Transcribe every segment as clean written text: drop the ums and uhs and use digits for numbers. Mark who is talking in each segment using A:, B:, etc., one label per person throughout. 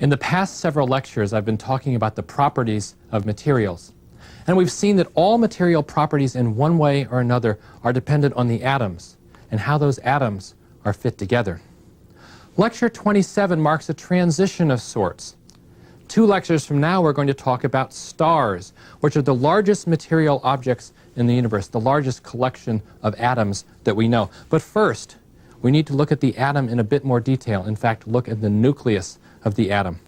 A: In the past several lectures, I've been talking about the properties of materials. And we've seen that all material properties in one way or another are dependent on the atoms and how those atoms are fit together. Lecture 27 marks a transition of sorts. 2 lectures from now, we're going to talk about stars, which are the largest material objects in the universe, the largest collection of atoms that we know. But first, we need to look at the atom in a bit more detail. In fact, look at the nucleus of the atom.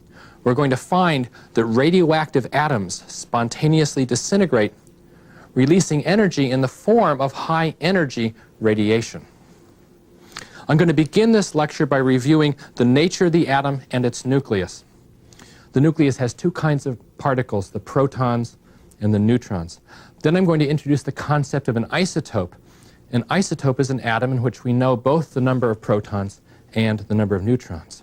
A: We're going to find that radioactive atoms spontaneously disintegrate, releasing energy in the form of high-energy radiation. I'm going to begin this lecture by reviewing the nature of the atom and its nucleus. The nucleus has 2 kinds of particles, the protons and the neutrons. Then I'm going to introduce the concept of an isotope. An isotope is an atom in which we know both the number of protons and the number of neutrons.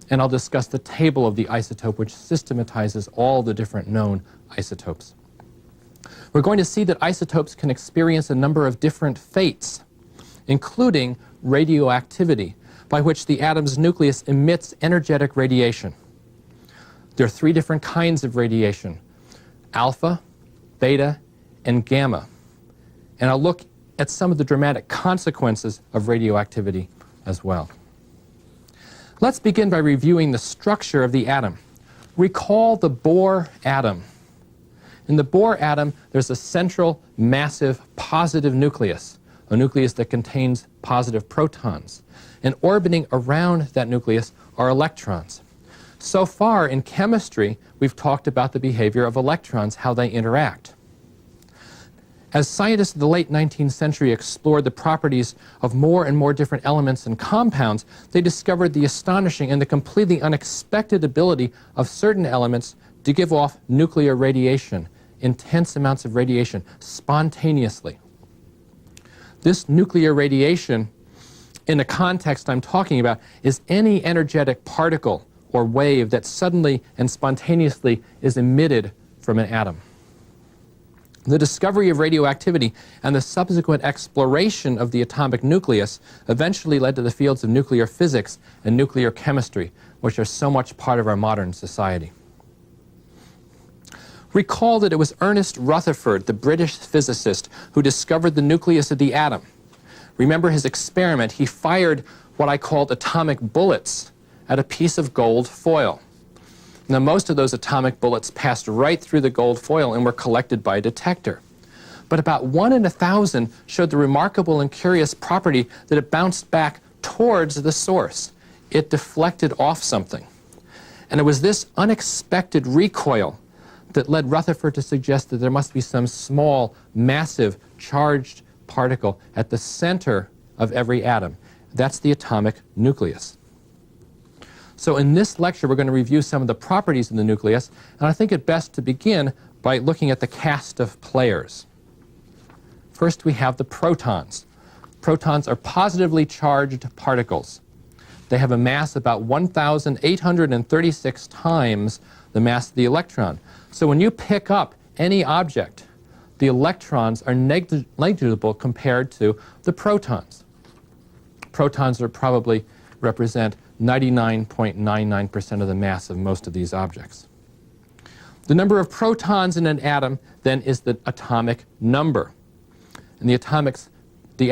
A: And I'll discuss the table of the isotope, which systematizes all the different known isotopes. We're going to see that isotopes can experience a number of different fates, including radioactivity, by which the atom's nucleus emits energetic radiation. There are 3 different kinds of radiation: alpha, beta, and gamma. And I'll look at some of the dramatic consequences of radioactivity as well. Let's begin by reviewing the structure of the atom. Recall the Bohr atom. In the Bohr atom, there's a central, massive, positive nucleus, a nucleus that contains positive protons. And orbiting around that nucleus are electrons. So far in chemistry, we've talked about the behavior of electrons, how they interact. As scientists of the late 19th century explored the properties of more and more different elements and compounds, they discovered the astonishing and the completely unexpected ability of certain elements to give off nuclear radiation, intense amounts of radiation, spontaneously. This nuclear radiation, in the context I'm talking about, is any energetic particle or wave that suddenly and spontaneously is emitted from an atom. The discovery of radioactivity and the subsequent exploration of the atomic nucleus eventually led to the fields of nuclear physics and nuclear chemistry, which are so much part of our modern society. Recall that it was Ernest Rutherford, the British physicist, who discovered the nucleus of the atom. Remember his experiment. He fired what I called atomic bullets at a piece of gold foil. Now, most of those atomic bullets passed right through the gold foil and were collected by a detector. But about 1 in 1,000 showed the remarkable and curious property that it bounced back towards the source. It deflected off something. And it was this unexpected recoil that led Rutherford to suggest that there must be some small, massive, charged particle at the center of every atom. That's the atomic nucleus. So in this lecture, we're going to review some of the properties of the nucleus, and I think it best to begin by looking at the cast of players. First, we have the protons. Protons are positively charged particles. They have a mass about 1,836 times the mass of the electron. So when you pick up any object, the electrons are negligible compared to the protons. Protons are probably represent 99.99% of the mass of most of these objects. The number of protons in an atom then is the atomic number. And the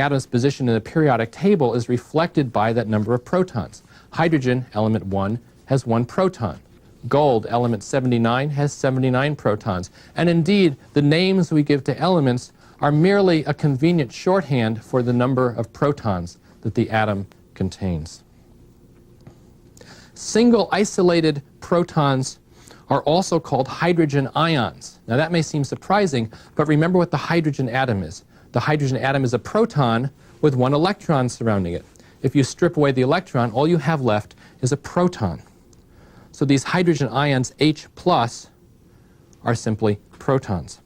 A: atom's position in the periodic table is reflected by that number of protons. Hydrogen, element 1, has 1 proton. Gold, element 79, has 79 protons. And indeed, the names we give to elements are merely a convenient shorthand for the number of protons that the atom contains. Single isolated protons are also called hydrogen ions. Now that may seem surprising, but remember what the hydrogen atom is. The hydrogen atom is a proton with 1 electron surrounding it. If you strip away the electron, all you have left is a proton. So these hydrogen ions, H+, are simply protons.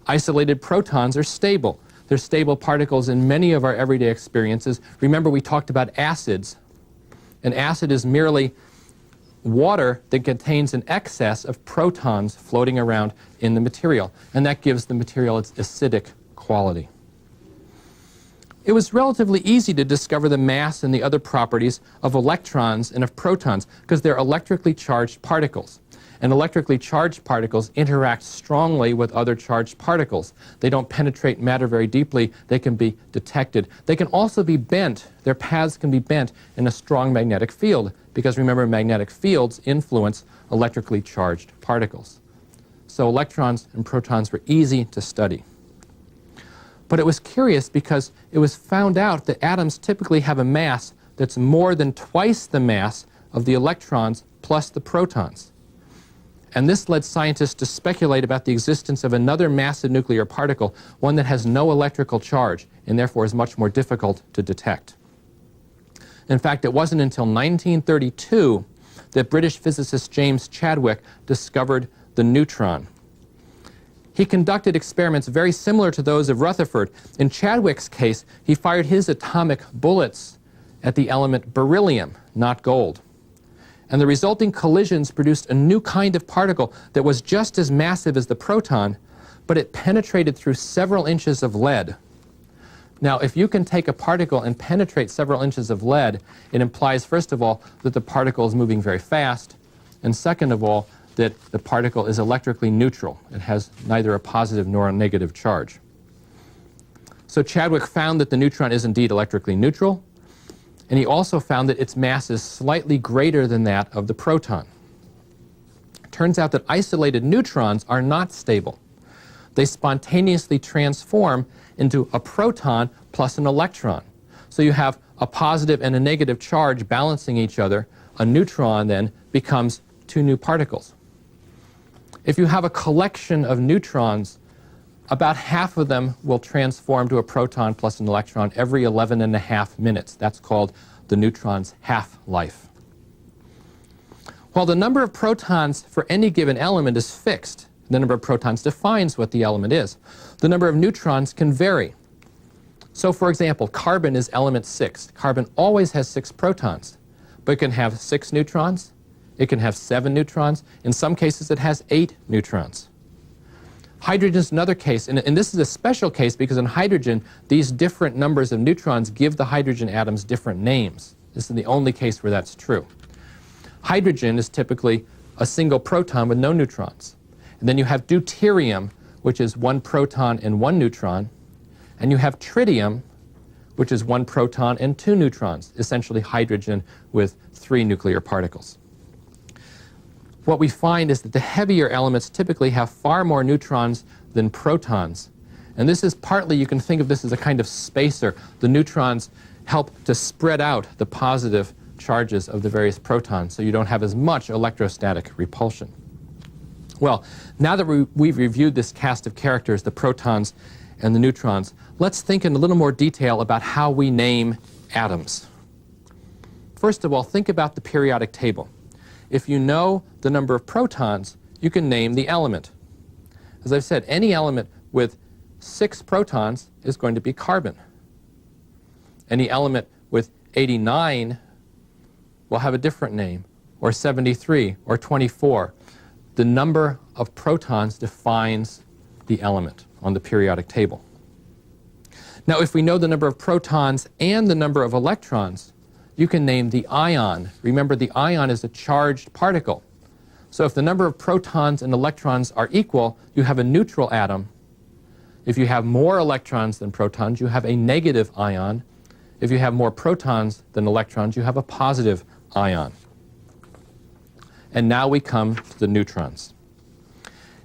A: Isolated protons are stable. They're stable particles in many of our everyday experiences. Remember, we talked about acids. An acid is merely water that contains an excess of protons floating around in the material, and that gives the material its acidic quality. it was relatively easy to discover the mass and the other properties of electrons and of protons because they're electrically charged particles. And electrically charged particles interact strongly with other charged particles. They don't penetrate matter very deeply. They can be detected. They can also be bent. Their paths can be bent in a strong magnetic field because, remember, magnetic fields influence electrically charged particles. So electrons and protons were easy to study. But it was curious because it was found out that atoms typically have a mass that's more than twice the mass of the electrons plus the protons. And this led scientists to speculate about the existence of another massive nuclear particle, one that has no electrical charge and therefore is much more difficult to detect. In fact, it wasn't until 1932 that British physicist James Chadwick discovered the neutron. He conducted experiments very similar to those of Rutherford. In Chadwick's case, he fired his atomic bullets at the element beryllium, not gold. And the resulting collisions produced a new kind of particle that was just as massive as the proton, but it penetrated through several inches of lead. Now, if you can take a particle and penetrate several inches of lead, it implies, first of all, that the particle is moving very fast, and second of all, that the particle is electrically neutral. It has neither a positive nor a negative charge. So Chadwick found that the neutron is indeed electrically neutral, and he also found that its mass is slightly greater than that of the proton. It turns out that isolated neutrons are not stable. They spontaneously transform into a proton plus an electron. So you have a positive and a negative charge balancing each other. A neutron then becomes two new particles. If you have a collection of neutrons, about half of them will transform to a proton plus an electron every 11.5 minutes. That's called the neutron's half-life. While the number of protons for any given element is fixed, the number of protons defines what the element is, the number of neutrons can vary. So, for example, carbon is element 6. Carbon always has 6 protons, but it can have 6 neutrons, it can have 7 neutrons, in some cases it has 8 neutrons. Hydrogen is another case, and this is a special case because in hydrogen, these different numbers of neutrons give the hydrogen atoms different names. This is the only case where that's true. Hydrogen is typically a single proton with no neutrons. And then you have deuterium, which is 1 proton and 1 neutron, and you have tritium, which is 1 proton and 2 neutrons, essentially hydrogen with 3 nuclear particles. What we find is that the heavier elements typically have far more neutrons than protons. And this is partly, you can think of this as a kind of spacer. The neutrons help to spread out the positive charges of the various protons, so you don't have as much electrostatic repulsion. Well, now that we've reviewed this cast of characters, the protons and the neutrons, let's think in a little more detail about how we name atoms. First of all, think about the periodic table. If you know the number of protons, you can name the element. As I've said, any element with 6 protons is going to be carbon. Any element with 89 will have a different name, or 73, or 24. The number of protons defines the element on the periodic table. Now, if we know the number of protons and the number of electrons, you can name the ion. Remember, the ion is a charged particle. So if the number of protons and electrons are equal, you have a neutral atom. If you have more electrons than protons, you have a negative ion. If you have more protons than electrons, you have a positive ion. And now we come to the neutrons.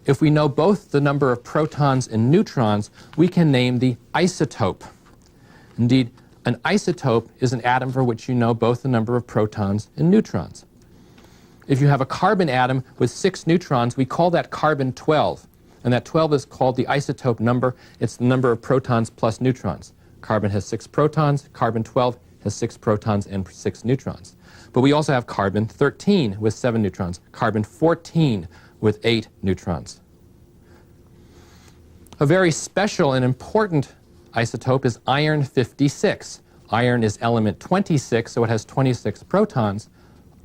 A: If we know both the number of protons and neutrons, we can name the isotope. Indeed, an isotope is an atom for which you know both the number of protons and neutrons. If you have a carbon atom with 6 neutrons, we call that carbon 12. And that 12 is called the isotope number. It's the number of protons plus neutrons. Carbon has 6 protons. Carbon 12 has 6 protons and 6 neutrons. But we also have carbon 13 with 7 neutrons. Carbon 14 with 8 neutrons. A very special and important isotope is iron 56. Iron is element 26, so it has 26 protons.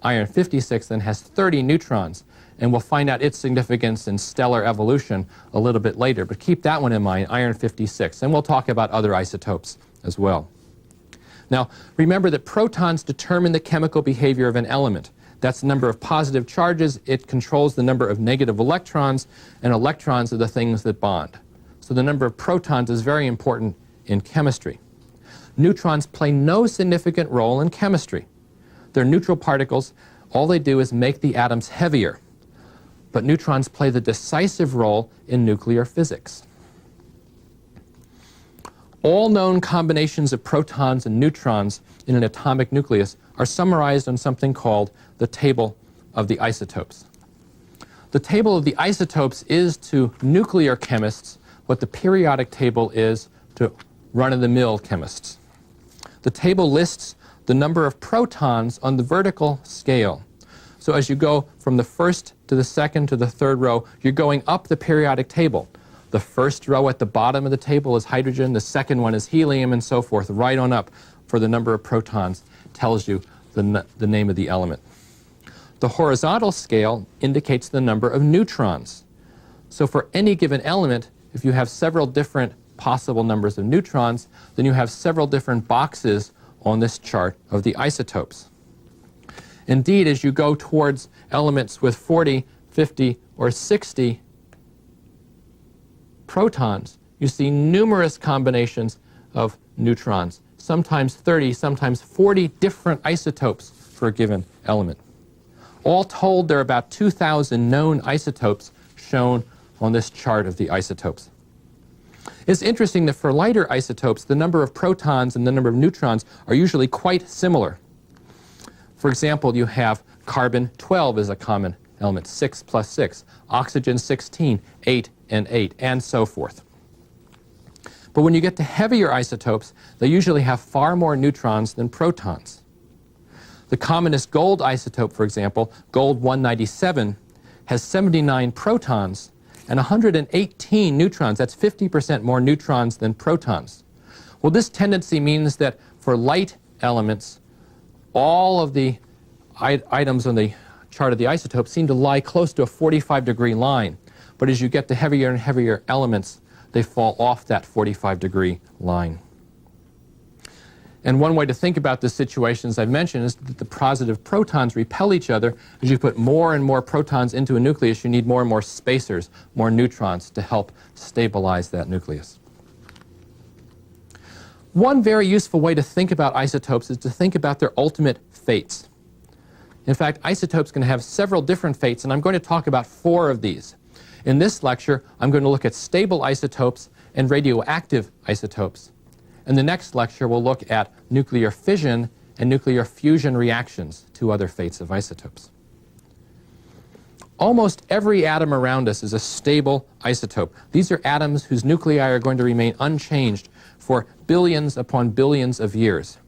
A: Iron 56 then has 30 neutrons, and we'll find out its significance in stellar evolution a little bit later, but keep that one in mind, iron 56, and we'll talk about other isotopes as well. Now, remember that protons determine the chemical behavior of an element. That's the number of positive charges. It controls the number of negative electrons, and electrons are the things that bond. So the number of protons is very important in chemistry. Neutrons play no significant role in chemistry. They're neutral particles. All they do is make the atoms heavier. But neutrons play the decisive role in nuclear physics. All known combinations of protons and neutrons in an atomic nucleus are summarized on something called the table of the isotopes. The table of the isotopes is to nuclear chemists what the periodic table is to run-of-the-mill chemists. The table lists the number of protons on the vertical scale. So as you go from the first to the second to the third row, you're going up the periodic table. The first row at the bottom of the table is hydrogen, the second one is helium, and so forth, right on up for the number of protons tells you the name of the element. The horizontal scale indicates the number of neutrons. So for any given element, if you have several different possible numbers of neutrons, then you have several different boxes on this chart of the isotopes. Indeed, as you go towards elements with 40, 50, or 60 protons, you see numerous combinations of neutrons, sometimes 30, sometimes 40 different isotopes for a given element. All told, there are about 2,000 known isotopes shown on this chart of the isotopes. It's interesting that for lighter isotopes, the number of protons and the number of neutrons are usually quite similar. For example, you have carbon 12 is a common element, 6 plus 6, oxygen 16, 8 and 8, and so forth. But when you get to heavier isotopes, they usually have far more neutrons than protons. The commonest gold isotope, for example, gold 197, has 79 protons and 118 neutrons. That's 50% more neutrons than protons. Well, this tendency means that for light elements, all of the items on the chart of the isotope seem to lie close to a 45-degree line. But as you get to heavier and heavier elements, they fall off that 45-degree line. And one way to think about this situation, as I've mentioned, is that the positive protons repel each other. As you put more and more protons into a nucleus, you need more and more spacers, more neutrons to help stabilize that nucleus. One very useful way to think about isotopes is to think about their ultimate fates. In fact, isotopes can have several different fates, and I'm going to talk about 4 of these. In this lecture, I'm going to look at stable isotopes and radioactive isotopes. In the next lecture, we'll look at nuclear fission and nuclear fusion reactions, 2 other fates of isotopes. Almost every atom around us is a stable isotope. These are atoms whose nuclei are going to remain unchanged for billions upon billions of years.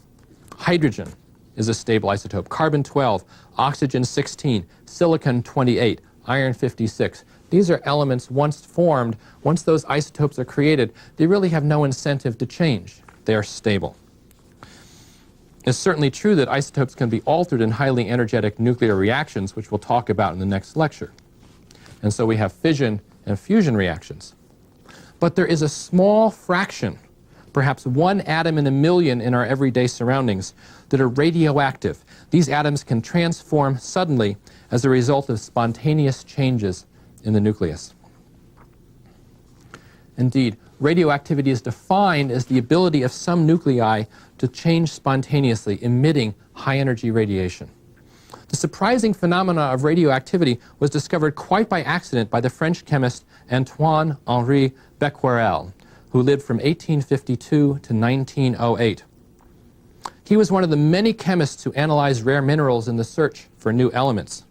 A: Hydrogen is a stable isotope. Carbon 12, oxygen 16, silicon 28, iron 56. These are elements once formed, once those isotopes are created, they really have no incentive to change. They are stable. It's certainly true that isotopes can be altered in highly energetic nuclear reactions, which we'll talk about in the next lecture. And so we have fission and fusion reactions. But there is a small fraction, perhaps 1 atom in a million in our everyday surroundings, that are radioactive. These atoms can transform suddenly as a result of spontaneous changes in the nucleus. Indeed, radioactivity is defined as the ability of some nuclei to change spontaneously, emitting high-energy radiation. The surprising phenomena of radioactivity was discovered quite by accident by the French chemist Antoine-Henri Becquerel, who lived from 1852 to 1908. He was one of the many chemists who analyzed rare minerals in the search for new elements.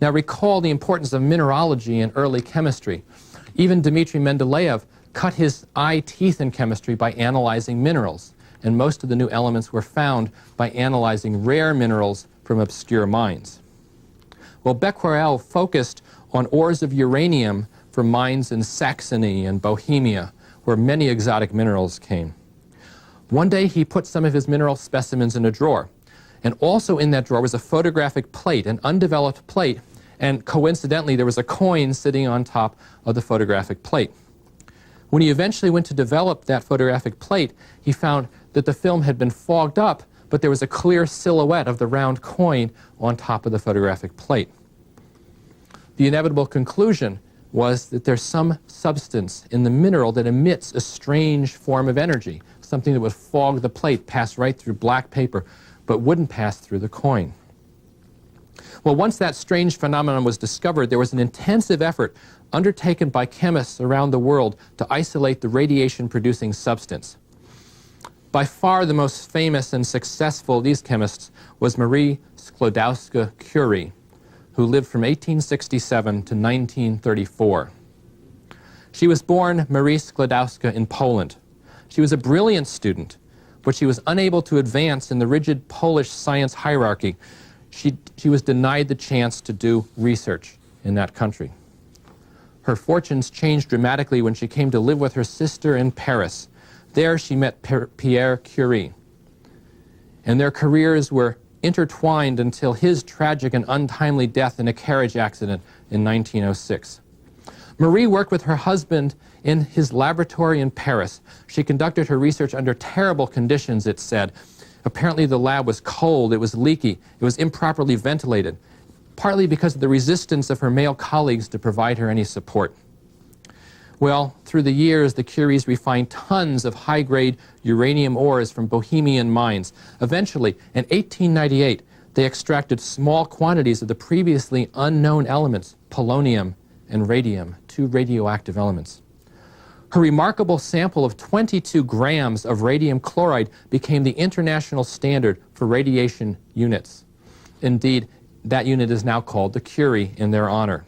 A: Now recall the importance of mineralogy in early chemistry. Even Dmitry Mendeleev cut his eye teeth in chemistry by analyzing minerals, and most of the new elements were found by analyzing rare minerals from obscure mines. Well, Becquerel focused on ores of uranium from mines in Saxony and Bohemia, where many exotic minerals came. One day he put some of his mineral specimens in a drawer, and also in that drawer was a photographic plate, an undeveloped plate, and coincidentally there was a coin sitting on top of the photographic plate. When he eventually went to develop that photographic plate, he found that the film had been fogged up, but there was a clear silhouette of the round coin on top of the photographic plate. The inevitable conclusion was that there's some substance in the mineral that emits a strange form of energy, something that would fog the plate, pass right through black paper, but wouldn't pass through the coin. Well, once that strange phenomenon was discovered, there was an intensive effort undertaken by chemists around the world to isolate the radiation-producing substance. By far the most famous and successful of these chemists was Marie Sklodowska-Curie, who lived from 1867 to 1934. She was born Marie Sklodowska in Poland. She was a brilliant student, but she was unable to advance in the rigid Polish science hierarchy. She was denied the chance to do research in that country. Her fortunes changed dramatically when she came to live with her sister in Paris. There she met Pierre Curie, and their careers were intertwined until his tragic and untimely death in a carriage accident in 1906. Marie worked with her husband in his laboratory in Paris. She conducted her research under terrible conditions, it said. Apparently the lab was cold, it was leaky, it was improperly ventilated, partly because of the resistance of her male colleagues to provide her any support. Well, through the years, the Curies refined tons of high-grade uranium ores from Bohemian mines. Eventually, in 1898, they extracted small quantities of the previously unknown elements, polonium and radium, two radioactive elements. Her remarkable sample of 22 grams of radium chloride became the international standard for radiation units. Indeed, that unit is now called the Curie in their honor.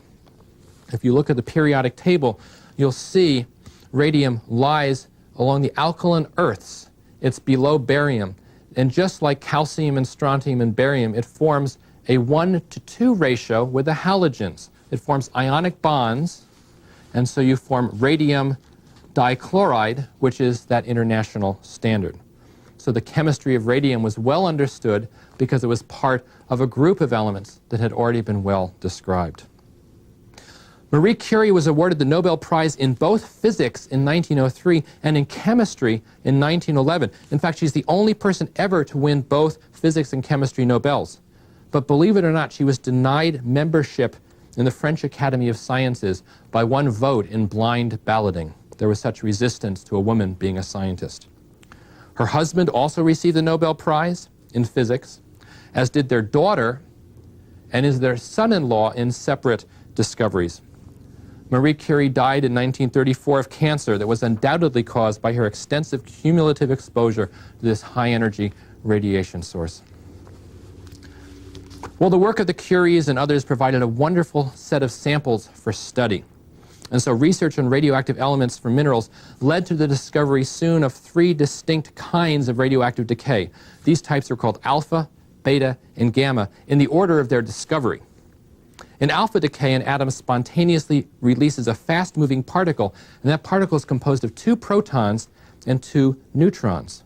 A: If you look at the periodic table, you'll see radium lies along the alkaline earths. It's below barium. And just like calcium and strontium and barium, it forms a 1:2 ratio with the halogens. It forms ionic bonds, and so you form radium dichloride, which is that international standard. So the chemistry of radium was well understood because it was part of a group of elements that had already been well described. Marie Curie was awarded the Nobel Prize in both physics in 1903 and in chemistry in 1911. In fact, she's the only person ever to win both physics and chemistry Nobels. But believe it or not, she was denied membership in the French Academy of Sciences by one vote in blind balloting. There was such resistance to a woman being a scientist. Her husband also received the Nobel Prize in physics, as did their daughter and is their son-in-law in separate discoveries. Marie Curie died in 1934 of cancer that was undoubtedly caused by her extensive cumulative exposure to this high-energy radiation source. Well, the work of the Curies and others provided a wonderful set of samples for study. And so research on radioactive elements for minerals led to the discovery soon of 3 distinct kinds of radioactive decay. These types are called alpha, beta, and gamma in the order of their discovery. In alpha decay, an atom spontaneously releases a fast-moving particle, and that particle is composed of 2 protons and 2 neutrons.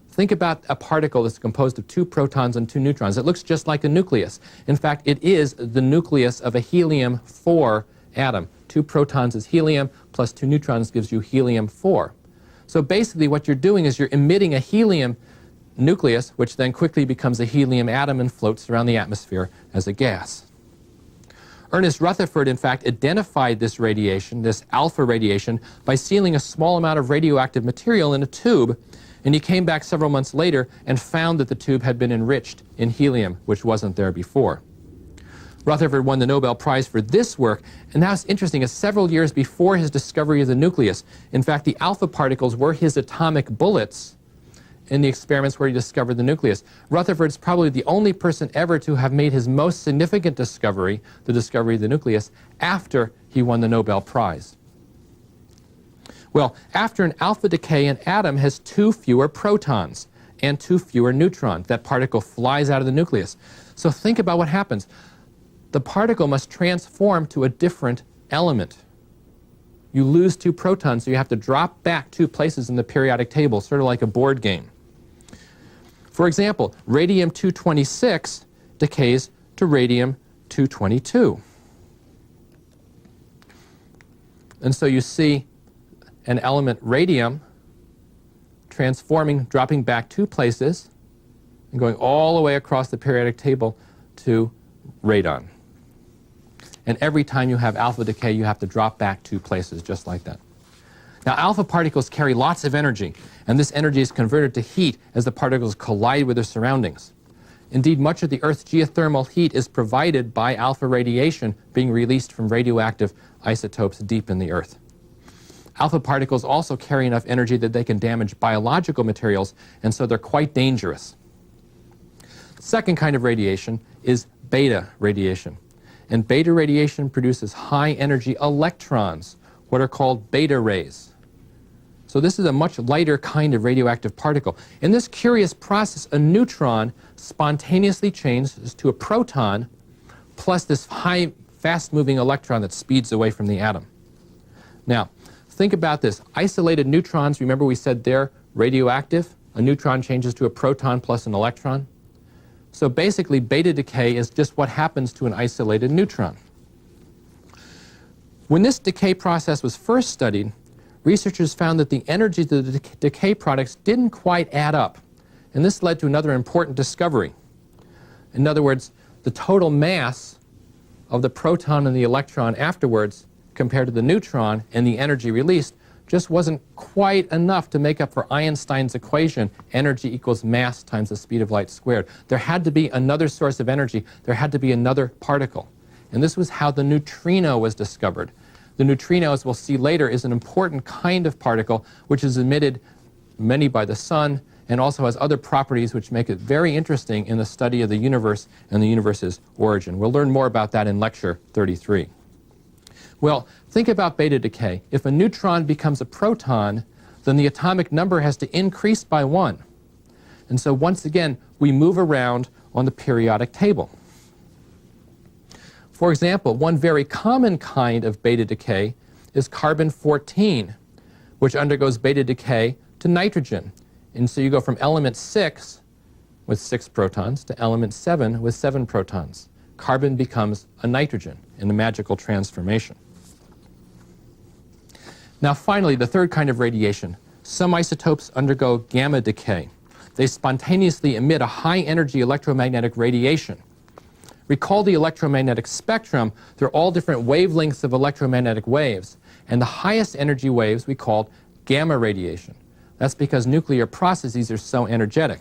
A: Think about a particle that's composed of 2 protons and 2 neutrons. It looks just like a nucleus. In fact, it is the nucleus of a helium-4 atom. 2 protons is helium, plus 2 neutrons gives you helium-4. So basically what you're doing is you're emitting a helium nucleus, which then quickly becomes a helium atom and floats around the atmosphere as a gas. Ernest Rutherford, in fact, identified this radiation, this alpha radiation, by sealing a small amount of radioactive material in a tube, and he came back several months later and found that the tube had been enriched in helium, which wasn't there before. Rutherford won the Nobel Prize for this work, and that's interesting, as several years before his discovery of the nucleus. In fact, the alpha particles were his atomic bullets in the experiments where he discovered the nucleus. Rutherford's probably the only person ever to have made his most significant discovery, the discovery of the nucleus, after he won the Nobel Prize. Well, after an alpha decay, an atom has 2 fewer protons and 2 fewer neutrons. That particle flies out of the nucleus. So think about what happens. The particle must transform to a different element. You lose 2 protons, so you have to drop back 2 places in the periodic table, sort of like a board game. For example, radium-226 decays to radium-222. And so you see an element radium, transforming, dropping back 2 places, and going all the way across the periodic table to radon. And every time you have alpha decay, you have to drop back 2 places, just like that. Now, alpha particles carry lots of energy, and this energy is converted to heat as the particles collide with their surroundings. Indeed, much of the Earth's geothermal heat is provided by alpha radiation being released from radioactive isotopes deep in the Earth. Alpha particles also carry enough energy that they can damage biological materials, and so they're quite dangerous. The second kind of radiation is beta radiation. And beta radiation produces high-energy electrons, what are called beta rays. So this is a much lighter kind of radioactive particle. In this curious process, a neutron spontaneously changes to a proton plus this high, fast-moving electron that speeds away from the atom. Now, think about this. Isolated neutrons, remember we said they're radioactive? A neutron changes to a proton plus an electron. So basically, beta decay is just what happens to an isolated neutron. When this decay process was first studied, researchers found that the energies of the decay products didn't quite add up. And this led to another important discovery. In other words, the total mass of the proton and the electron afterwards, compared to the neutron and the energy released, just wasn't quite enough to make up for Einstein's equation, energy equals mass times the speed of light squared. There had to be another source of energy. There had to be another particle. And this was how the neutrino was discovered. The neutrino, as we'll see later, is an important kind of particle which is emitted many by the sun and also has other properties which make it very interesting in the study of the universe and the universe's origin. We'll learn more about that in lecture 33. Well, think about beta decay. If a neutron becomes a proton, then the atomic number has to increase by 1. And so once again, we move around on the periodic table. For example, one very common kind of beta decay is carbon-14, which undergoes beta decay to nitrogen. And so you go from element 6 with 6 protons to element 7 with 7 protons. Carbon becomes a nitrogen in a magical transformation. Now finally, the third kind of radiation. Some isotopes undergo gamma decay. They spontaneously emit a high-energy electromagnetic radiation. Recall the electromagnetic spectrum. They're all different wavelengths of electromagnetic waves. And the highest energy waves we called gamma radiation. That's because nuclear processes are so energetic.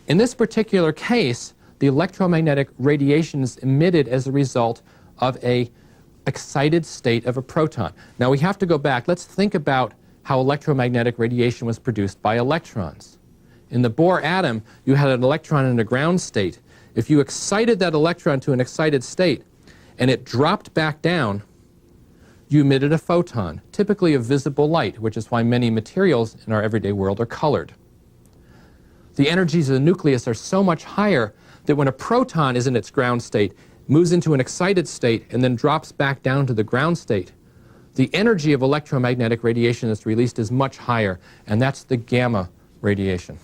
A: In this particular case, the electromagnetic radiation is emitted as a result of an excited state of a proton. Now we have to go back. Let's think about how electromagnetic radiation was produced by electrons. In the Bohr atom, you had an electron in a ground state. If you excited that electron to an excited state and it dropped back down, you emitted a photon, typically of visible light, which is why many materials in our everyday world are colored. The energies of the nucleus are so much higher that when a proton is in its ground state, moves into an excited state, and then drops back down to the ground state, the energy of electromagnetic radiation that's released is much higher, and that's the gamma radiation.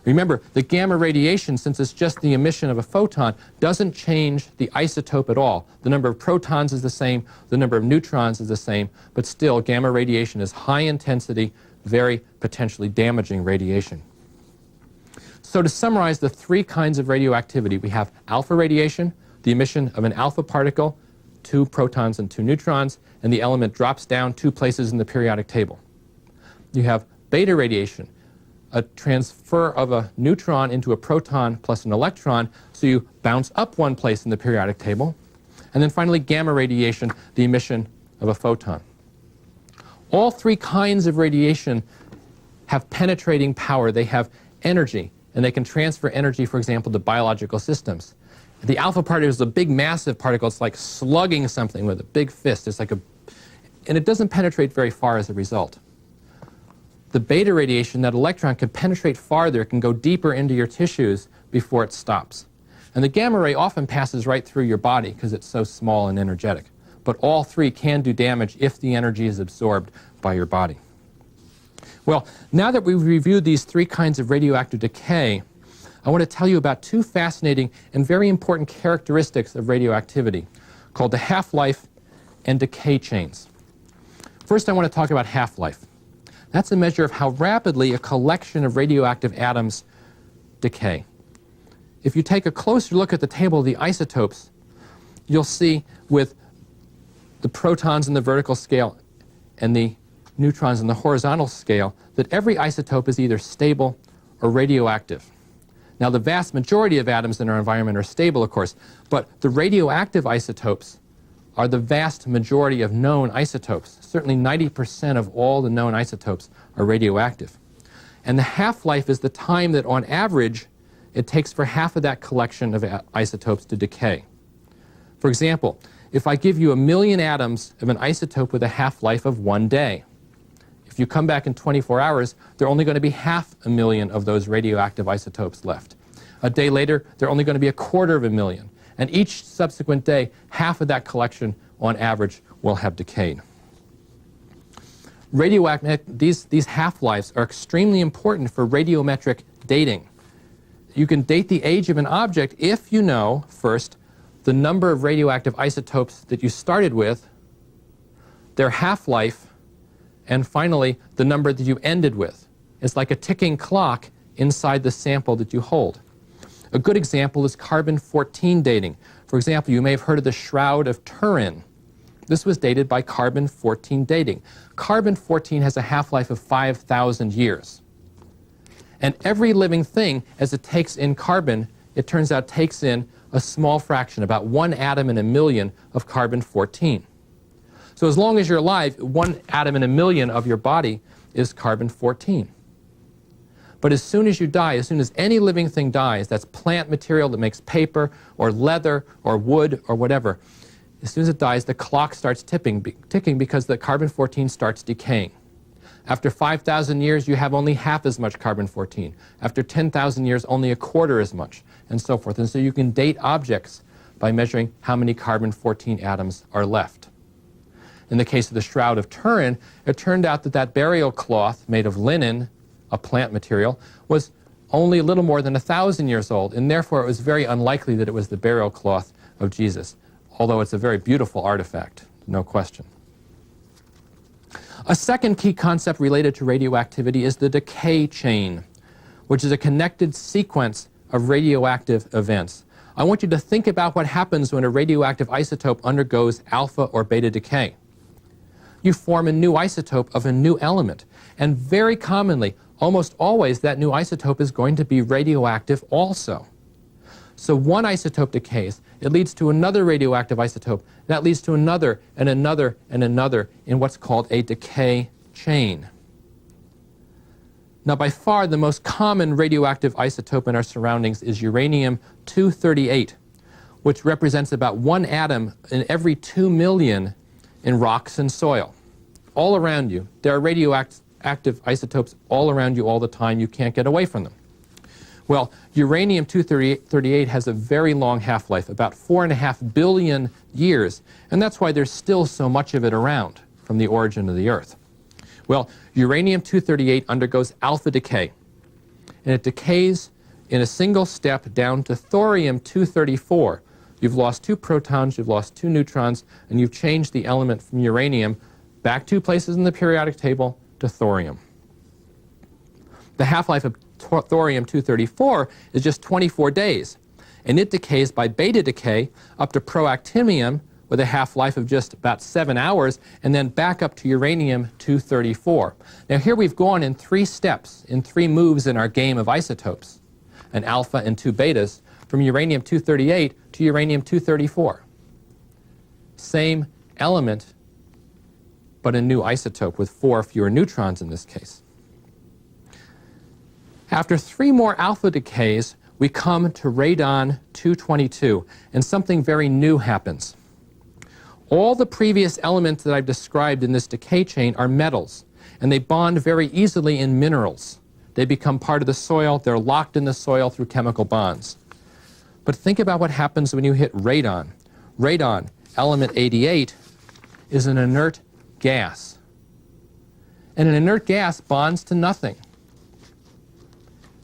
A: Remember, the gamma radiation, since it's just the emission of a photon, doesn't change the isotope at all. The number of protons is the same, the number of neutrons is the same, but still gamma radiation is high intensity, very potentially damaging radiation. So to summarize the 3 kinds of radioactivity, we have alpha radiation, the emission of an alpha particle, 2 protons and 2 neutrons, and the element drops down 2 places in the periodic table. You have beta radiation, a transfer of a neutron into a proton plus an electron, so you bounce up 1 place in the periodic table. And then finally, gamma radiation, the emission of a photon. All 3 kinds of radiation have penetrating power. They have energy, and they can transfer energy, for example, to biological systems. The alpha particle is a big, massive particle. It's like slugging something with a big fist. It's like and it doesn't penetrate very far as a result. The beta radiation, that electron can penetrate farther, it can go deeper into your tissues before it stops. And the gamma ray often passes right through your body because it's so small and energetic. But all 3 can do damage if the energy is absorbed by your body. Well, now that we've reviewed these 3 kinds of radioactive decay, I want to tell you about 2 fascinating and very important characteristics of radioactivity called the half-life and decay chains. First, I want to talk about half-life. That's a measure of how rapidly a collection of radioactive atoms decay. If you take a closer look at the table of the isotopes, you'll see with the protons in the vertical scale and the neutrons in the horizontal scale that every isotope is either stable or radioactive. Now, the vast majority of atoms in our environment are stable, of course, but the radioactive isotopes are the vast majority of known isotopes. Certainly 90% of all the known isotopes are radioactive. And the half-life is the time that, on average, it takes for half of that collection of isotopes to decay. For example, if I give you 1 million atoms of an isotope with a half-life of 1 day, if you come back in 24 hours, there are only going to be 500,000 of those radioactive isotopes left. A day later, there are only going to be 250,000. And each subsequent day, half of that collection, on average, will have decayed. These half-lives are extremely important for radiometric dating. You can date the age of an object if you know, first, the number of radioactive isotopes that you started with, their half-life, and finally, the number that you ended with. It's like a ticking clock inside the sample that you hold. A good example is carbon-14 dating. For example, you may have heard of the Shroud of Turin. This was dated by carbon-14 dating. Carbon-14 has a half-life of 5,000 years. And every living thing, as it takes in carbon, it turns out takes in a small fraction, about 1 atom in 1,000,000 of carbon-14. So as long as you're alive, 1 atom in 1,000,000 of your body is carbon-14. But as soon as you die, as soon as any living thing dies, that's plant material that makes paper or leather or wood or whatever, as soon as it dies, the clock starts ticking because the carbon-14 starts decaying. After 5,000 years, you have only half as much carbon-14. After 10,000 years, only 1/4 as much, and so forth. And so you can date objects by measuring how many carbon-14 atoms are left. In the case of the Shroud of Turin, it turned out that that burial cloth made of linen, a plant material, was only a little more than 1,000 years old, and therefore it was very unlikely that it was the burial cloth of Jesus, although it's a very beautiful artifact, no question. A second key concept related to radioactivity is the decay chain, which is a connected sequence of radioactive events. I want you to think about what happens when a radioactive isotope undergoes alpha or beta decay. You form a new isotope of a new element, and very commonly, almost always, that new isotope is going to be radioactive also. So one isotope decays, it leads to another radioactive isotope, that leads to another and another and another in what's called a decay chain. Now, by far the most common radioactive isotope in our surroundings is uranium-238, which represents about 1 atom in every 2 million in rocks and soil. All around you, there are radioactive isotopes all around you all the time. You can't get away from them. Well, uranium-238 has a very long half-life, about 4.5 billion years, and that's why there's still so much of it around from the origin of the Earth. Well, uranium-238 undergoes alpha decay, and it decays in a single step down to thorium-234. You've lost 2 protons, you've lost 2 neutrons, and you've changed the element from uranium back 2 places in the periodic table to thorium. The half-life of thorium-234 is just 24 days, and it decays by beta decay up to proactinium with a half-life of just about 7 hours, and then back up to uranium-234. Now here we've gone in 3 steps, in 3 moves in our game of isotopes, an alpha and 2 betas, from uranium-238 to uranium-234. Same element, but a new isotope with 4 fewer neutrons in this case. After 3 more alpha decays, we come to radon-222, and something very new happens. All the previous elements that I've described in this decay chain are metals, and they bond very easily in minerals. They become part of the soil, they're locked in the soil through chemical bonds. But think about what happens when you hit radon. Radon, element 88, is an inert gas. And an inert gas bonds to nothing.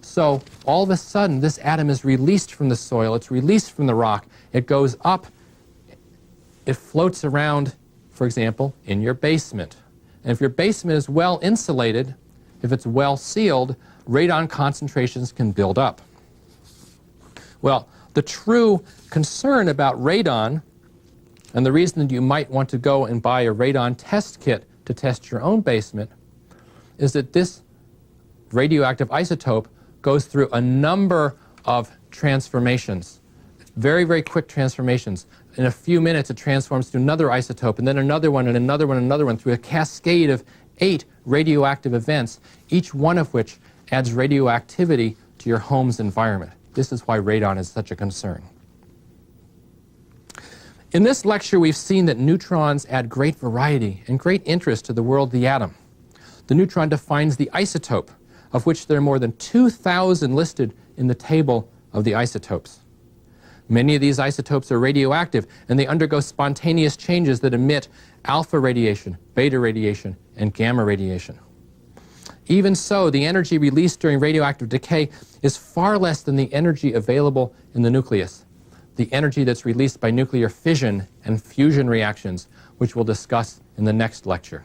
A: So all of a sudden, this atom is released from the soil, it's released from the rock, it goes up, it floats around, for example, in your basement. And if your basement is well insulated, if it's well sealed, radon concentrations can build up. Well, the true concern about radon, and the reason that you might want to go and buy a radon test kit to test your own basement, is that this radioactive isotope goes through a number of transformations. Very, very quick transformations. In a few minutes, it transforms to another isotope, and then another one, and another one, and another one, through a cascade of 8 radioactive events, each one of which adds radioactivity to your home's environment. This is why radon is such a concern. In this lecture, we've seen that neutrons add great variety and great interest to the world of the atom. The neutron defines the isotope, of which there are more than 2,000 listed in the table of the isotopes. Many of these isotopes are radioactive, and they undergo spontaneous changes that emit alpha radiation, beta radiation, and gamma radiation. Even so, the energy released during radioactive decay is far less than the energy available in the nucleus, the energy that's released by nuclear fission and fusion reactions, which we'll discuss in the next lecture.